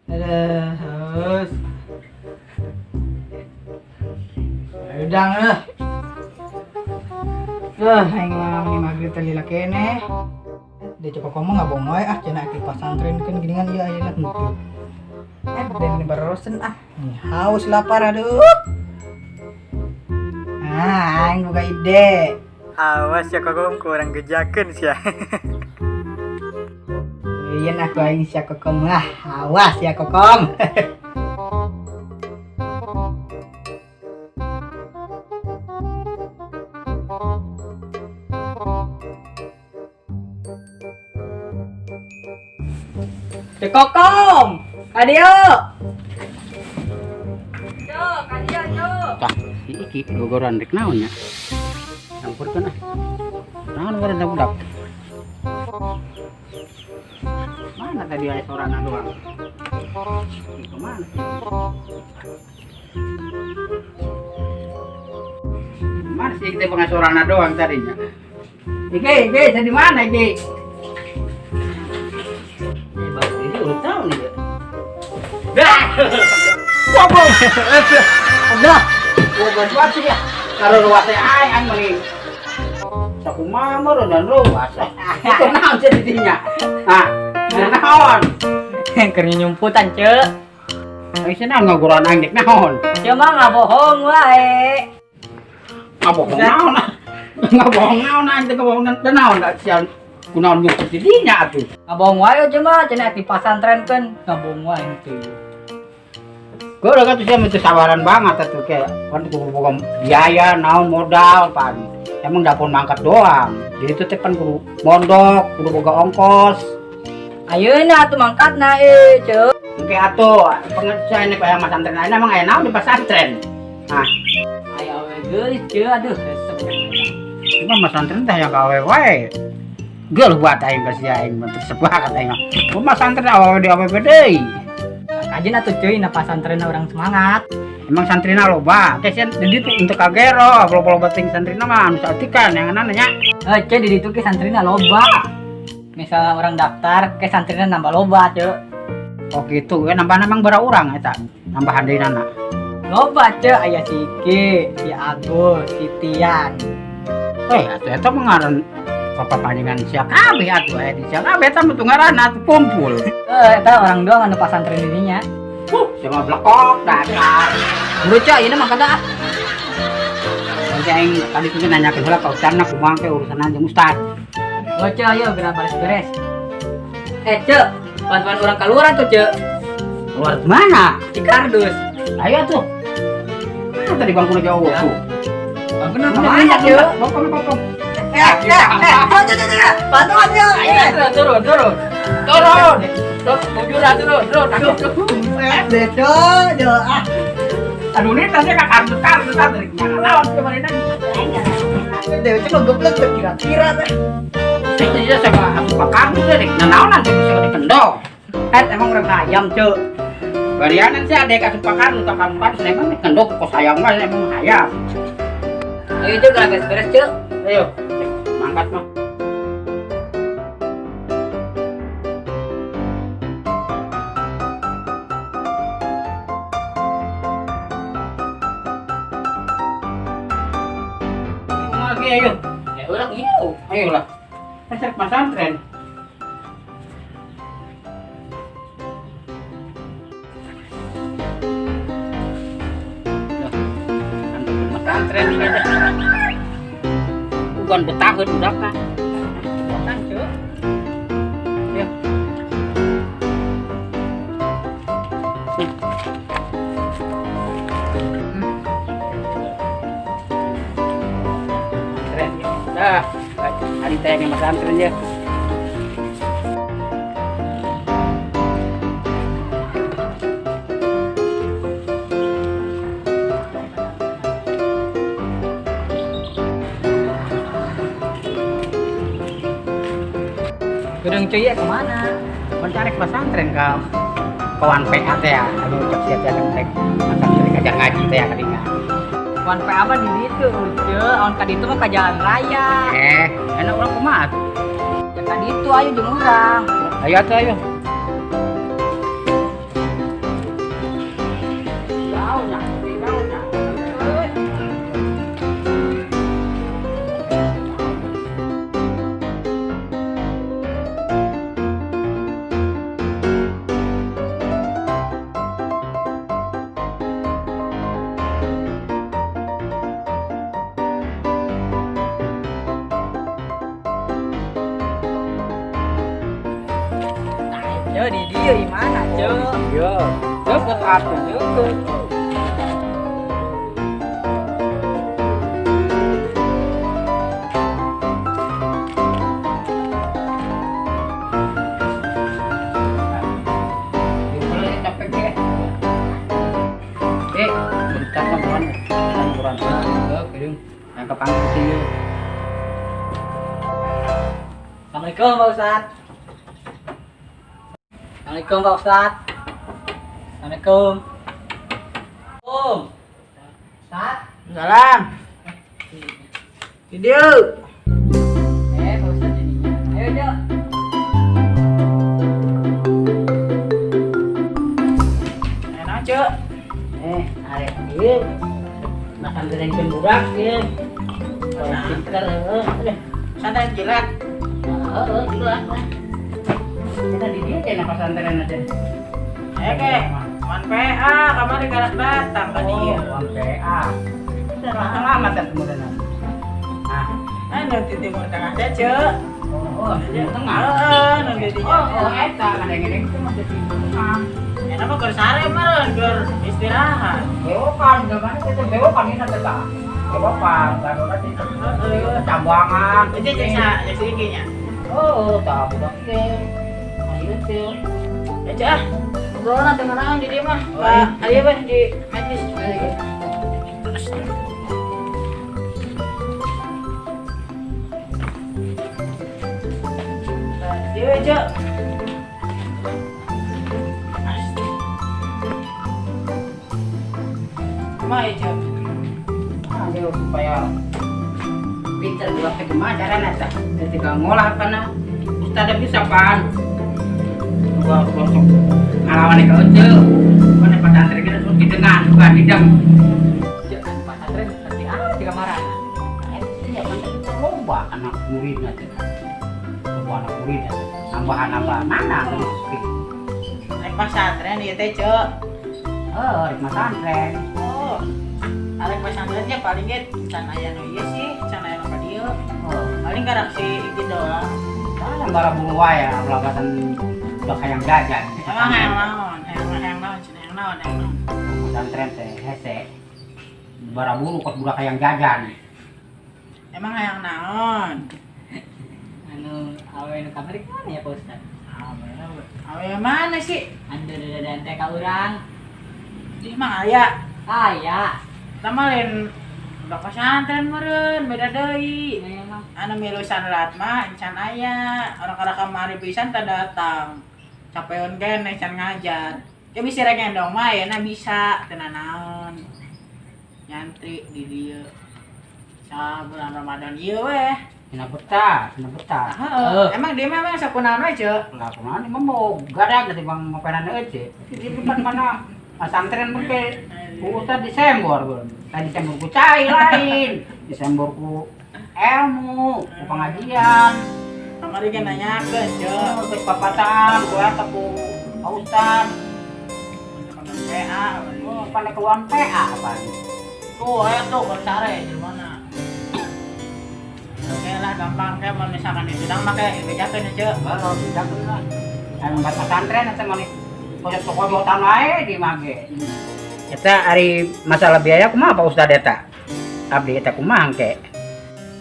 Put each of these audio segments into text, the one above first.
Terus. Udang lah. Aing mah ni maghrib tadi lah kene. Dia coba ngomong nggak bohong wae cenah di pasantren kan geuningan ieu ayeuna henteu. Dan ini barosen Nih, haus lapar aduh. Aing boga ide. Awas ya Kokong kurang gejakeun sia. Iya nah aku aing sia Kokong lah. Awas ya Kokong. Cek Kokong, kadio. Cok, kadio, cok. Tah, si iki gogoran rek naon nya? Campurkeun ah. Naon ngaranna budak? Mana tadi aya sorana doang? Itu mana sih? Mana sih kita pengasorana doang tadinya? Iki, jadi mana iki? Udah tahu nih ya. Dah. Goblok. Udah. Goblok banget sih ya. Karo luas aing meuning. Sakumaha mah dan luas. Itu naon sih didinya? Hah? Naon? Keur nyumputan, Cek. Ai cenah ngagoran aing dek naon? Cuma ngabohong wae. Ngabohong naon? Ngabohong naon aing teh ngabohong naon da sian kunaon nyumput didinya atuh. Ngabohong wae cuma cenah di pasantren kan ngabohong wae teh. Gue udah kata siya mentu sabaran banget atuh kayak kan kudu boga biaya naon modal pan. Emang dapur mangkat doang. Jadi itu teh pan kudu mondok, kudu boga ongkos. Ayeuna atuh mangkatna Cek. Engke atuh pengerjaan kayak mas santren ayeuna emang aya naon di pesantren. Nah, Aya we geulis Cek, aduh resep. cuma mas santren teh yang gawe wae. Geul buat aing ka sia aing mah sepakat aing. Mas santren awewe di APP deui. Kajen atuh cuy na pasantren orang semangat. Emang santrina loba, kesian di ditu untuk kagero, loba-loba ting santrina mah anu saeutik yang nya. Cek di ditu ke santrina loba. Misal orang daftar ke santrina nambah loba, Cek. Oh gitu, nambah emang berapa orang eta? Nambahan deunana. Loba, Cek, aya si Ki, si Agus, si Tian. Atuh eta mah ngaran papanjenengan sia kabeh atuh aya di sia kabeh eta mah ngaranna atuh kumpul. Eta orang doang anu pasantren dirinya. Sama blekok dasar. Buru Cek, ieu mah kada. Nanti aing tadi tuh nanyakeun heula ka ustadna kumaha teh urusan jeung ustad. Oh Cek, ayo geura beres-beres. Cek, bantuan orang kaluaran tuh Cek. Luar mana? Di kardus. Ayo tuh. Mana tadi bangkuna jauh tuh? Bangkuna mana Cek? Bangkuna. Bantuan Cek. Turun. Bujuran turun. Aduh ini tadi kak kardus tadi nyala lawan kemarin tadi. Dewe Cek goblok kira-kira teh. Iya sama kardus tadi. Nanaon nanti bisa dikendong. Emang urang ayam Cek. Barianan sih ada kasih pakan untuk kamu kan emang kendok kok sayang mah emang ayam. Ayo Cek geura beres-beres Cek. Ayo mangkat mah. Lagi ayo. Ya udah gitu. Ayolah. Kasih pesantren. Pesantren ini aja. Bukan betahun udah kan. Bukan Cek. Ya. Pesantren ya. Dah. Hari tanya pesantren ya. Gedung cuy ya kemana? Mencari pesantren kau kawan PA teh ya anu cek siap yang rek pesantren kajar ngaji teh kadinga. Kawan PA apa di situ? Cek, awan ka ditu mah ka jalan raya. Enak urang kumaha tuh? Ya ka ditu ayo jeung urang. Ayo atuh ayo. Cok, di dia gimana, Cok? Iya. Deket apa? Deket. Assalamualaikum Pak Ustad. Assalamualaikum Pak Ustad. Assalamualaikum. Ustad. Salam. Video. Pak Ustad jadinya. Ayo, Cok. Enak, Cuk. Arek ieu makan derengkeun budak ieu. Orang pinter Santai jilat. jelas lah. Kita di dia kayak pesantren aja. Oke. Man PA kamari garak datang ka dieu. PA. Sudah lama kan kemudian. Nah, Anu di timur tengah teh, Cuk. di tengah. Heeh, nu di dieu. Eta kadang-kadang itu masih di tengah. Eta mah keur sare meureun keur istirahat. Bewokan, gimana kita bewokan ini nanti tak? Bewokan, baru nanti cambangan. Itu cek sedikit nya. Oh, tak budak iya. Ayo tuh. Ya, Cuk ah. Ngobrol nanti mana di dieu mah. Ka aya mah di majlis. Dieu, Cuk. Mah ya, Cuk. Ayo supaya pinter buat ke gimana caranya tak? Ketika ngolah karena ustadz bisa pan. Gua untuk ngalawan ke ujung. Mana pesantren kita terus didengar bukan hidang. Jangan pesantren seperti apa di kamaran. Itu ya macam kita lomba anak muridnya tuh. Lomba anak muridnya. Nambah mana? Naik pesantren ieu teh, Cuk. Di pesantren. Oh. Arek pesantrennya paling ge can aya nu ieu sih, can aya nu ka dieu. Paling garak si iki doang. Yang bara bulu waya, pelagatan udah kayak jajan. Emang hayang naon? Hayang naon? Cenah hayang naon? Hayang naon? Pesantren teh hese. Bara bulu kok budak kayak jajan. Emang hayang naon? Anu awe nu kamari kan ya Pak Ustad. Awe mana sih? Anda dan teh ka urang. Di mah aya. Aya. Tama lain udah pesantren meureun, beda deui. Memang Anu milu sanlat mah encan aya. Orang-orang kamari pisan teu datang. Capeun keneh can ngajar. Ya bisa rek ngendong mah ayeuna bisa teu naon. Nyantri di dieu. Sa bulan Ramadan ieu weh. Cina betah. Heeh. Emang dia mah sakunaon we, Cuk? Lah kumaha nih mau gadag dari bang ngopenan euy. Di depan mana pesantren berke Ustad Desember gue. Tadi Desember ku cai lain. Desember ku ilmu, ku pengajian. Kamari kan nanyakeun, Cuk. Terus papatan, ku eta ku Pak Ustad. Untuk PA. Oh, pandai keluar PA apa nih? Tuh, aya tuh keur sare di mana. Oke lah gampang kayak mau misalkan di Sudang make bejakeun ya, Cuk. Kalau tidak lah. Emang bat pesantren eta mah pojok-pojokan wae di mage. Eta ari masalah biaya kumaha Pak Ustad eta? Abdi eta kumaha engke?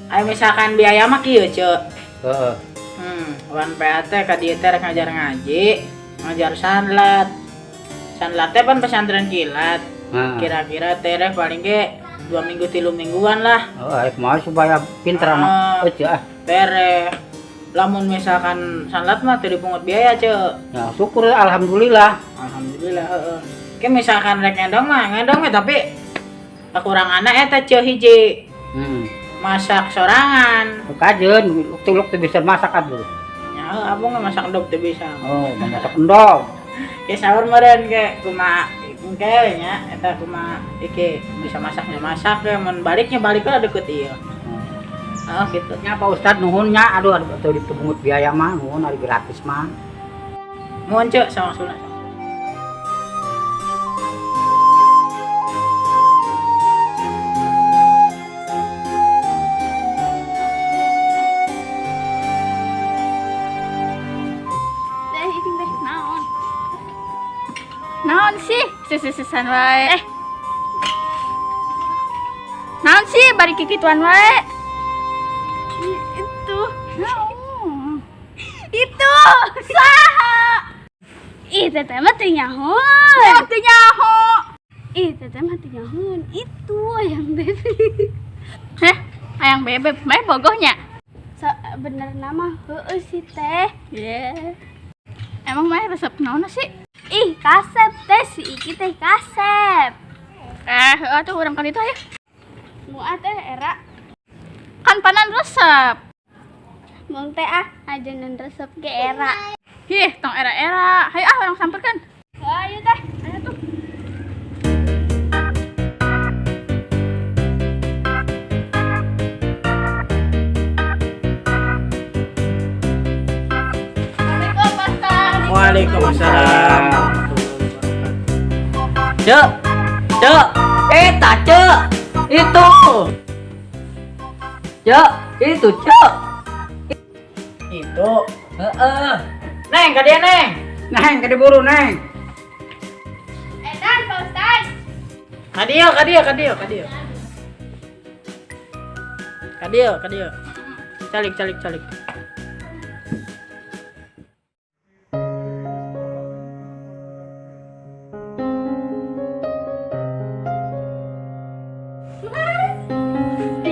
Ayo misalkan biaya mah kieu, Cuk. Heeh. Wan PA teh ka dieu teh rek ngajar ngaji, ngajar sanlat. Sanlat teh pan pesantren kilat. Kira-kira teh rek paling ge 2 minggu 3 mingguan lah. Oh, kumaha supaya pinter anak eueuh ah. Tere. Lamun misalkan sanlat mah teu dipungut biaya, Cuk. Ya syukur alhamdulillah. Alhamdulillah, heeh. Ke misalkan rek ngendong mah tapi kekuranganna eta Cuk hiji. Masak sorangan. Kajeun, luk teu bisa masak atuh. Ya, abang nggak masak endog teu bisa. Oh, masak endog. Ke sahur meureun ke kumaha engke nya eta kumaha iki bisa masaknya masak ke mun baliknya balik lah deket ieu. Oh gitu. Nya Pak Ustad nuhunnya aduh teu dipungut biaya mah nuhun ari gratis mah. Mohon Cuk sama sunat. Naon? Naon sih? Sisisan wae. Naon sih bari kikituan wae? Itu. Naon? Itu. Saha? Ih, teteh mah teu nyahoan. Teu nyaho. Ih, teteh mah teu nyahoan. Itu ayang bebek. Heh, ayang bebek mah bogohnya. Bener nama heueuh sih teh. Emang mah resep naon sih? Ih, kasep teh si Iki teh kasep. Atuh urang kan itu aya. Moal teh era. Kan panan resep. Mung teh ajeunna resep ge era. Hih, tong era-era. Hayu orang samperkeun. Ayo teh, ayo tuh. Assalamualaikum, Pak Ustaz. Waalaikumsalam. Cek, cek, itu. Cek, itu cek. Itu. Heeh. Neng, ka dia Neng. Neng, kada buru neng. Edan, Pak Ustaz. Ka dia. Calik.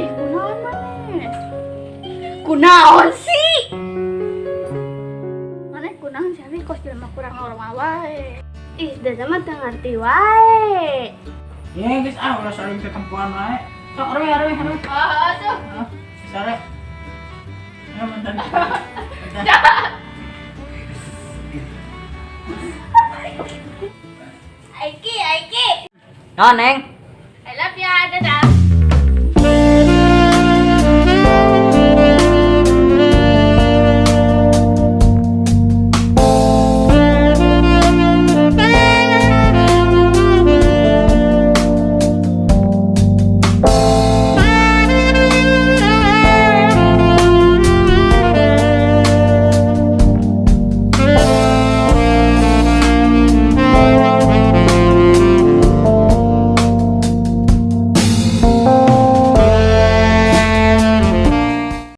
Kunaon maneh? Kunaon sih? Maneh kunaon sih abi kos jelema kurang normal wae. Ih, da mah teu ngarti wae. Ya guys, ulah saling ketempuan wae. Sok rewe. Aduh. Sare. Ya bentar. Aiki. Naon, Neng? I love ya, dadah.